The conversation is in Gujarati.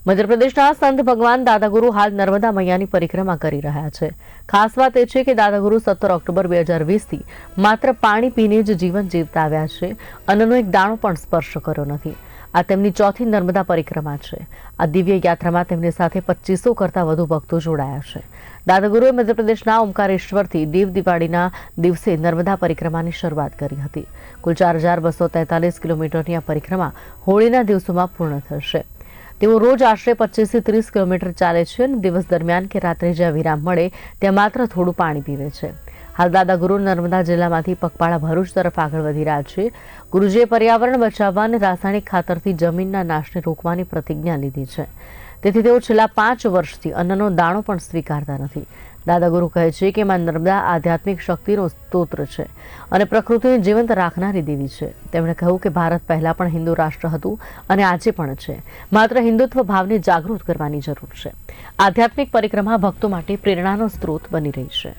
મધ્યપ્રદેશના સંત ભગવાન દાદાગુરુ હાલ નર્મદા મૈયાની પરિક્રમા કરી રહ્યા છે। ખાસ વાત એ છે કે દાદાગુરુ 17 ઓક્ટોબર 2020થી માત્ર પાણી પીને જ જીવન જીવતા આવ્યા છે। અન્નનો એક દાણો પણ સ્પર્શ કર્યો નથી। આ તેમની ચોથી નર્મદા પરિક્રમા છે। આ દિવ્ય યાત્રામાં તેમની સાથે 2500 કરતાં વધુ ભક્તો જોડાયા છે। દાદાગુરુએ મધ્યપ્રદેશના ઓમકારેશ્વરથી દેવ દિવાળીના દિવસે નર્મદા પરિક્રમાની શરૂઆત કરી હતી। કુલ 4243 કિલોમીટરની આ પરિક્રમા હોળીના દિવસોમાં પૂર્ણ થશે। તેઓ રોજ આશરે 25 થી 30 કિલોમીટર ચાલે છે અને દિવસ દરમિયાન કે રાત્રે જ્યાં વિરામ મળે ત્યાં માત્ર થોડું પાણી પીવે છે। હાલ દાદાગુરુ નર્મદા જિલ્લામાંથી પગપાળા ભરૂચ તરફ આગળ વધી રહ્યા છે। ગુરુજીએ પર્યાવરણ બચાવવા અને રાસાયણિક ખાતરથી જમીનના નાશને રોકવાની પ્રતિજ્ઞા લીધી છે। તેથી તેઓ છેલ્લા 5 વર્ષથી અન્નનો દાણો પણ સ્વીકારતા નથી। દાદાગુરુ કહે છે કે માં નર્મદા આધ્યાત્મિક શક્તિનો સ્ત્રોત છે અને પ્રકૃતિને જીવંત રાખનારી દેવી છે। તેમણે કહ્યું કે ભારત પહેલા પણ હિન્દુ રાષ્ટ્ર હતું અને આજે પણ છે। માત્ર હિન્દુત્વ ભાવને જાગૃત કરવાની જરૂર છે। આધ્યાત્મિક પરિક્રમા ભક્તો માટે પ્રેરણાનો સ્ત્રોત બની રહી છે।